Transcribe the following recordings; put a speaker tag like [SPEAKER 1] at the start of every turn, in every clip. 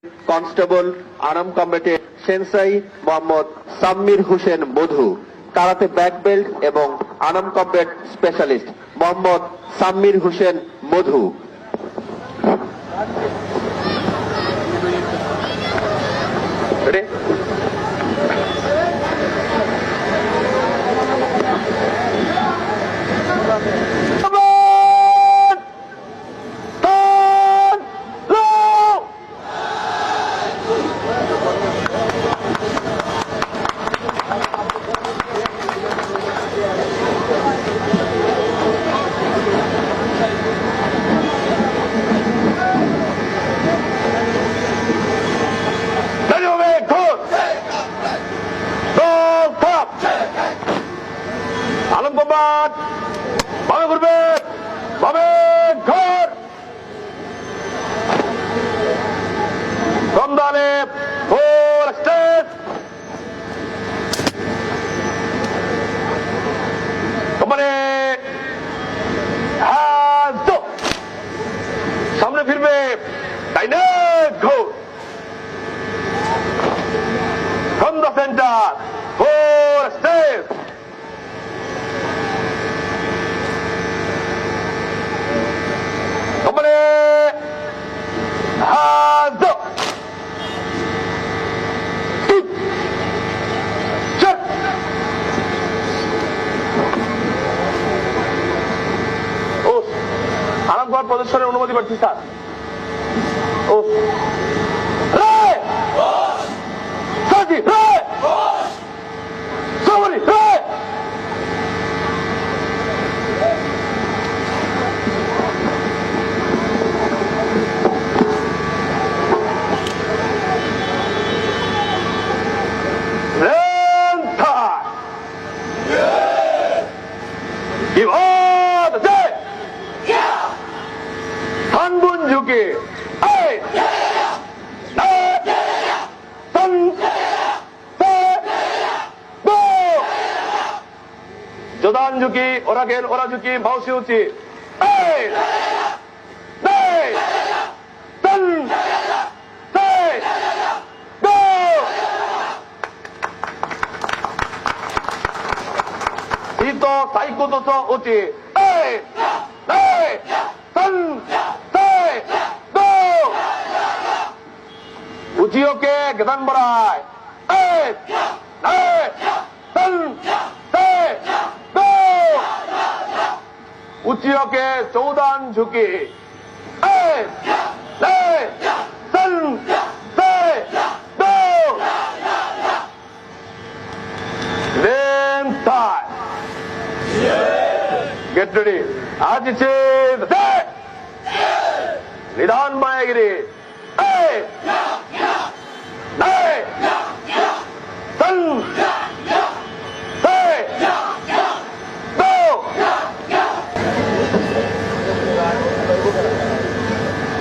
[SPEAKER 1] Constable Anam কমব্যাটের sensei Mohammad সাম্মির Hossain মধু, karate black belt এবং Anam combat specialist Mohammad সাম্মির Hossain মধু। Alam combat ভাবে ঘুরবে, ভাবে ঘর রমদানে ফোর স্টেজ কোম্পানি সামনে ফিরবে ডাইনেট ঘোর from the centre four stage company আরাম করার প্রদর্শনের অনুমতি পাচ্ছি স্যার। ও ঝুঁকে যোদান ঝুঁকি ওরা গেল ওরা ঝুঁকি ভাউসি উচি সাইকো তো উচি উচিওকে গেদান বড়ায় উচিওকে চৌদান ঝুঁকি Get ready. आज निधान मायागिरी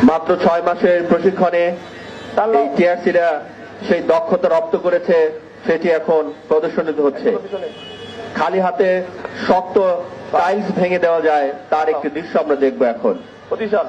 [SPEAKER 1] মাত্র 6 মাসের প্রশিক্ষণে টিআরসিরা সেই দক্ষতা রপ্ত করেছে, সেটি এখন প্রদর্শনিত হচ্ছে। খালি হাতে শক্ত টাইলস ভেঙে দেওয়া যায় তার একটি দৃশ্য আমরা দেখবো এখন। প্রতিশাল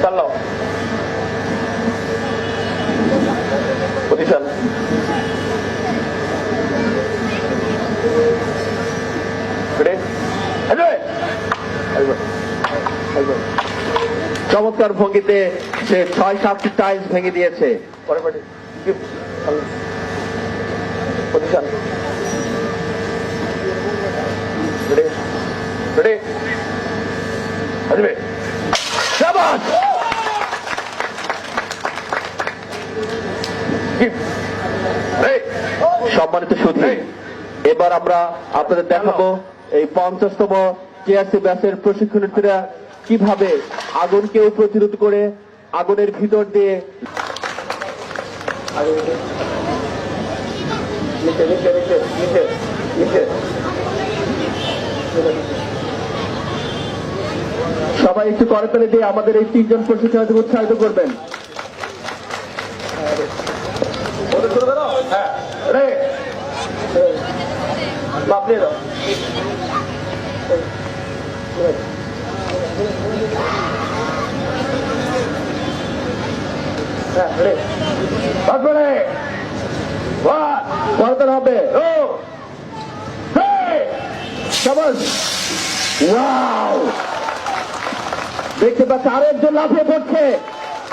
[SPEAKER 1] চালাও প্রতিশাল চমৎকার ভঙ্গিতে সে 6-7টি টাইলস ভেঙে দিয়েছে। প্রতিশাল সম্মানিত সুধী, এবার আমরা আপনাদের দেখাবো এই 50তম টিআরসি ব্যাচের প্রশিক্ষণার্থীরা কিভাবে আগুনকেও প্রতিরোধ করে আগুনের ভিতর দিয়ে নিচে সবাই একটু করতালি দিয়ে আমাদের এই তিনজন প্রশিক্ষণার্থীকে উৎসাহিত করবেন। করতে হবে দেখতে পাচ্ছি আরো একজন লাফিয়ে পড়ছে।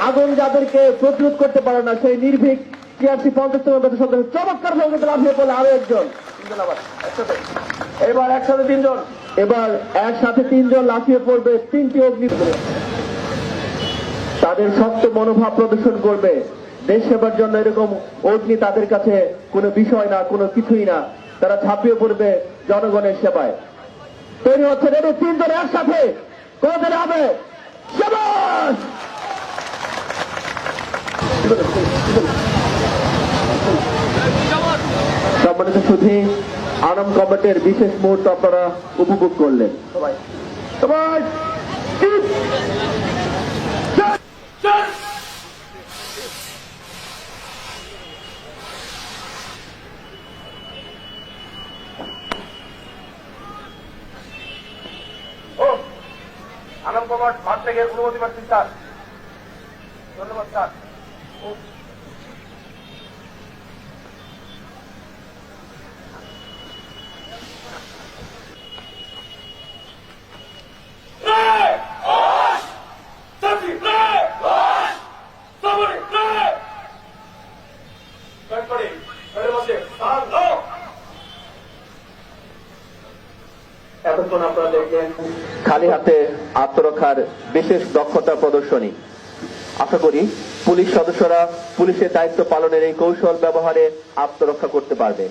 [SPEAKER 1] আগুন যাদেরকে প্রতিরোধ করতে পারে না সেই নির্ভীক টিআরসি 50 সদস্য চমৎকার ভাবে লাফিয়ে পড়লে আরো একজন। এবার একসাথে তিনজন, এবার একসাথে তিনজন লাফিয়ে পড়বে। তিনটি অগ্নি তাদের শক্ত মনোভাব প্রদর্শন করবে। দেশ সেবার জন্য এরকম অগ্নি তাদের কাছে কোনো বিষয় না, কোনো কিছুই না। তারা ঝাঁপিয়ে পড়বে জনগণের সেবায়। তৈরি হচ্ছে রেডি, তিনজন একসাথে কোথায় হবে। সম্মানিত সুধী, আনাম কমিটির বিশেষ মুহূর্ত আপনারা উপভোগ করলেন। সবাই
[SPEAKER 2] আনাম কমার্স মাঠ থেকে অনুমতি পাচ্ছি স্যার। ধন্যবাদ স্যার।
[SPEAKER 1] এতক্ষণ আপনারা দেখলেন খালি হাতে আত্মরক্ষার বিশেষ দক্ষতা প্রদর্শনী। আশা করি পুলিশ সদস্যরা পুলিশের দায়িত্ব পালনের এই কৌশল ব্যবহারে আত্মরক্ষা করতে পারবে।